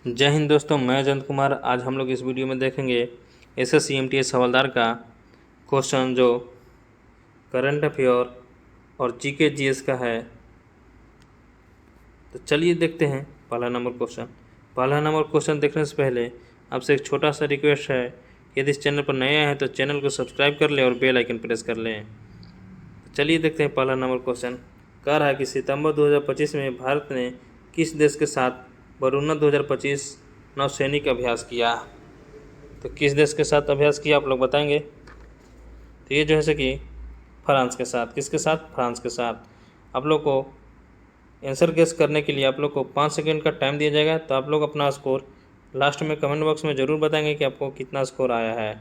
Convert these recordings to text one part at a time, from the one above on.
जय हिंद दोस्तों, मैं जयंत कुमार। आज हम लोग इस वीडियो में देखेंगे एसएससी एमटीएस हवलदार का क्वेश्चन जो करंट अफेयर और जीके जीएस का है। तो चलिए देखते हैं पहला नंबर क्वेश्चन देखने से पहले आपसे एक छोटा सा रिक्वेस्ट है, यदि इस चैनल पर नए हैं तो चैनल को सब्सक्राइब कर लें और बेल आइकन प्रेस कर लें। तो चलिए देखते हैं पहला नंबर क्वेश्चन। कह रहा है कि सितंबर 2025 में भारत ने किस देश के साथ वरुणा 2025 नौसैनिक अभ्यास किया। तो किस देश के साथ अभ्यास किया आप लोग बताएंगे। तो ये जो है कि फ्रांस के साथ। किसके साथ? फ्रांस के साथ। आप लोग को आंसर गेस करने के लिए आप लोग को 5 सेकंड का टाइम दिया जाएगा। तो आप लोग अपना स्कोर लास्ट में कमेंट बॉक्स में ज़रूर बताएंगे कि आपको कितना स्कोर आया है।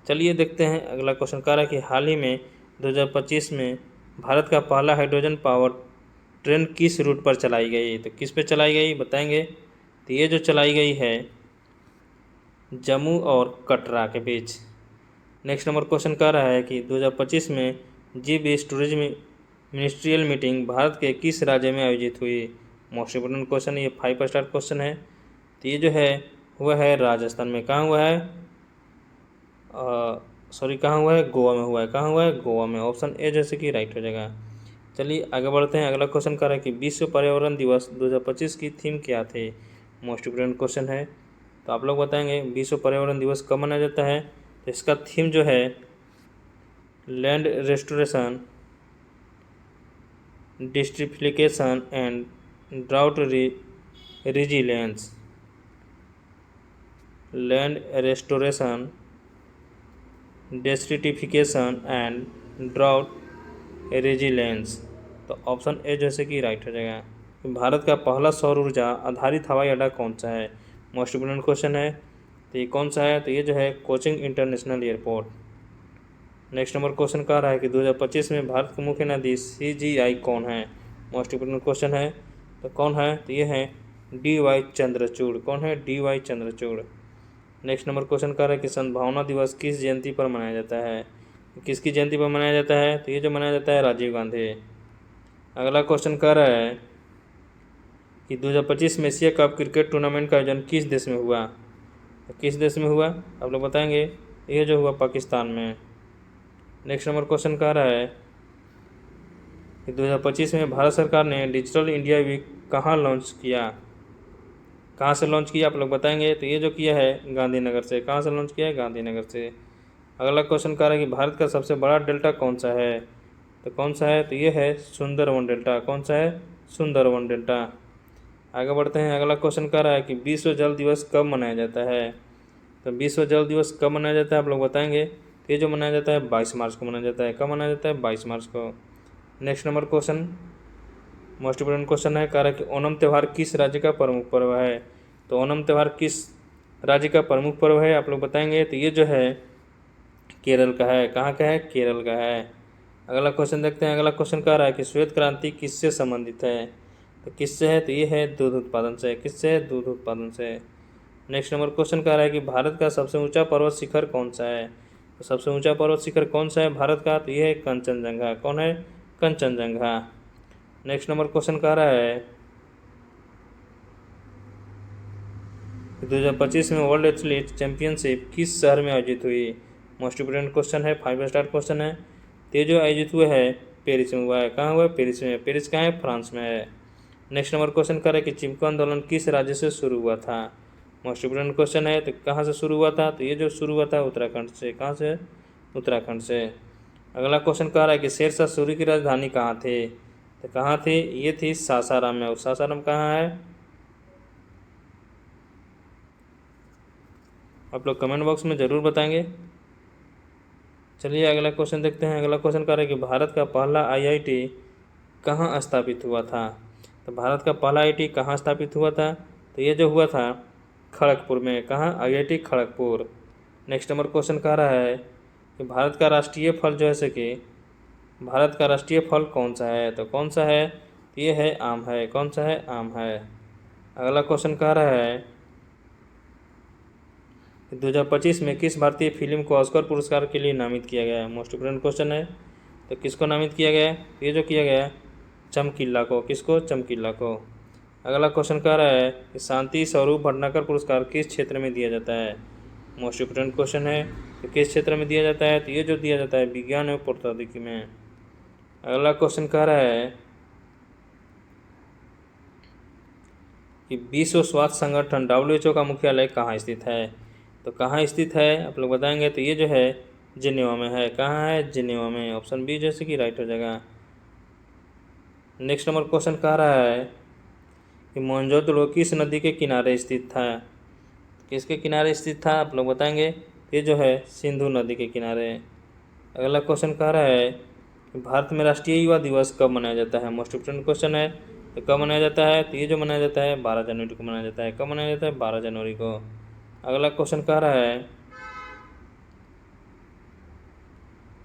चलिए देखते हैं अगला क्वेश्चन। कह रहा है कि हाल ही में 2025 में भारत का पहला हाइड्रोजन पावर ट्रेन किस रूट पर चलाई गई। तो किस पे चलाई गई बताएंगे। तो ये जो चलाई गई है जम्मू और कटरा के बीच। नेक्स्ट नंबर क्वेश्चन कह रहा है कि 2025 में G20 tourism ministerial meeting Bharat के किस राज्य में आयोजित हुई। मोस्ट इम्पोर्टेंट क्वेश्चन, ये 5 स्टार क्वेश्चन है। तो ये जो है हुआ है राजस्थान में। कहाँ हुआ है? कहाँ हुआ है? गोवा में हुआ है। कहाँ हुआ है? गोवा में। ऑप्शन ए जैसे कि राइट हो जाएगा। चलिए आगे बढ़ते हैं। अगला क्वेश्चन कर रहा है कि विश्व पर्यावरण दिवस 2025 की थीम क्या थे। मोस्ट इम्पोर्टेंट क्वेश्चन है। तो आप लोग बताएंगे विश्व पर्यावरण दिवस कब मनाया जाता है। तो इसका थीम जो है land restoration, desertification and drought resilience. Land restoration, desertification and drought resilience. तो ऑप्शन ए जैसे कि राइट हो जाएगा। भारत का पहला सौर ऊर्जा आधारित हवाई अड्डा कौन सा है। मोस्ट इम्पोर्टेंट क्वेश्चन है। तो ये कौन सा है? तो ये जो है coaching international airport. Next number question कह रहा है कि 2025 में भारत की मुख्य नदी CGI कौन है। मोस्ट इम्पोर्टेंट क्वेश्चन है। तो कौन है? तो ये है DY चंद्रचूड़। कौन है? DY Chandrachud. Next number question कह रहा है कि सद्भावना दिवस किस जयंती पर मनाया जाता है। किसकी जयंती पर मनाया जाता है? तो ये जो मनाया जाता है राजीव गांधी। अगला क्वेश्चन कह रहा है कि 2025 में एशिया कप क्रिकेट टूर्नामेंट का आयोजन किस देश में हुआ। तो किस देश में हुआ आप लोग बताएंगे। ये जो हुआ पाकिस्तान में। नेक्स्ट नंबर क्वेश्चन कह रहा है कि 2025 में भारत सरकार ने डिजिटल इंडिया वीक कहाँ लॉन्च किया। कहाँ से लॉन्च किया आप लोग बताएंगे। तो ये जो किया है गांधीनगर से। कहाँ से लॉन्च किया है? गांधीनगर से। अगला क्वेश्चन कह रहा है कि भारत का सबसे बड़ा डेल्टा कौन सा है। तो कौन सा है? तो ये है सुंदरवन डेल्टा। कौन सा है? सुंदरवन डेल्टा। आगे बढ़ते हैं। अगला क्वेश्चन कह रहा है कि विश्व जल दिवस कब मनाया जाता है। तो विश्व जल दिवस कब मनाया जाता है आप लोग बताएंगे। तो ये जो मनाया जाता है 22 मार्च को मनाया जाता है। कब मनाया जाता है? 22 मार्च को। Next number question most important question है। कह रहा है कि ओणम त्यौहार किस राज्य का प्रमुख पर्व है। तो ओणम त्यौहार किस राज्य का प्रमुख पर्व है आप लोग बताएंगे। तो ये जो है केरल का है। कहाँ का है? केरल का है। अगला क्वेश्चन देखते हैं। अगला क्वेश्चन कह रहा है कि श्वेत क्रांति किससे संबंधित है। तो किससे है? तो ये है दूध उत्पादन से। किससे है? दूध उत्पादन से। नेक्स्ट नंबर क्वेश्चन कह रहा है कि भारत का सबसे ऊंचा पर्वत शिखर कौन सा है। तो सबसे ऊंचा पर्वत शिखर कौन सा है भारत का। तो ये है कंचनजंगा। कौन है? कंचनजंगा। नेक्स्ट नंबर क्वेश्चन कह रहा है 2025 में वर्ल्ड एथलीट चैंपियनशिप किस शहर में आयोजित हुई। मोस्ट इम्पोर्टेंट क्वेश्चन है। 5 स्टार क्वेश्चन है। तो ये जो आयोजित हुआ है पेरिस में हुआ है। कहाँ हुआ है? पेरिस में। पेरिस कहाँ है? फ्रांस में है। नेक्स्ट नंबर क्वेश्चन कर है कि चिपको आंदोलन किस राज्य से शुरू हुआ था। मोस्ट इम्पोर्टेंट क्वेश्चन है। तो कहाँ से शुरू हुआ था। तो ये जो शुरू हुआ था उत्तराखंड से। कहाँ से? उत्तराखंड से। अगला क्वेश्चन कह रहा है कि शेरशाह सूरी की राजधानी कहाँ थी। तो कहाँ थी? ये थी सासाराम में। और सासाराम कहाँ है आप लोग कमेंट बॉक्स में ज़रूर बताएंगे। चलिए अगला क्वेश्चन देखते हैं। अगला क्वेश्चन कह रहा है कि भारत का पहला IIT कहाँ स्थापित हुआ था। तो भारत का पहला IIT कहाँ स्थापित हुआ था। तो ये जो हुआ था खड़गपुर में। कहाँ? IIT Kharagpur. Next number question कह रहा है कि भारत का राष्ट्रीय फल जो है कि भारत का राष्ट्रीय फल कौन सा है। तो कौन सा है? तो ये है आम है। कौन सा है? आम है। अगला क्वेश्चन कह रहा है 2025 में किस भारतीय फिल्म को ऑस्कर पुरस्कार के लिए नामित किया गया है। मोस्ट इम्पोर्टेंट क्वेश्चन है। तो किसको नामित किया गया है? ये जो किया गया है चमकीला को। किसको? चमकीला को। अगला क्वेश्चन कह रहा है कि शांति स्वरूप भटनागर पुरस्कार किस क्षेत्र में दिया जाता है। मोस्ट इम्पोर्टेंट क्वेश्चन है कि किस क्षेत्र में दिया जाता है, तो ये जो दिया जाता है विज्ञान एवं प्रौद्योगिकी में। अगला क्वेश्चन कह रहा है कि विश्व स्वास्थ्य संगठन WHO का मुख्यालय कहाँ स्थित है। तो कहाँ स्थित है आप लोग बताएंगे, तो ये जो है जिनेवा में है। कहाँ है, जिनेवा में। ऑप्शन बी जैसे कि राइट हो जाएगा। नेक्स्ट नंबर क्वेश्चन कह रहा है कि मोहनजोदड़ो किस नदी के किनारे स्थित था। किसके किनारे स्थित था आप लोग बताएंगे, ये जो है सिंधु नदी के किनारे। अगला क्वेश्चन कह रहा है कि भारत में राष्ट्रीय युवा दिवस कब मनाया जाता है। मोस्ट इम्पोर्टेंट क्वेश्चन है, तो कब मनाया जाता है, तो ये जो मनाया जाता है 12 जनवरी को मनाया जाता है। कब मनाया जाता है, 12 जनवरी को। अगला क्वेश्चन कह रहा है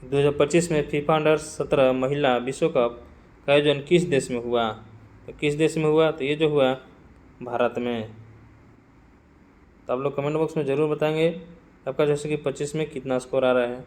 2025 में फीफा अंडर-17 महिला विश्व कप का आयोजन किस देश में हुआ। तो किस देश में हुआ, तो ये जो हुआ भारत में। तो आप लोग कमेंट बॉक्स में ज़रूर बताएंगे आपका जैसे कि 25 में कितना स्कोर आ रहा है।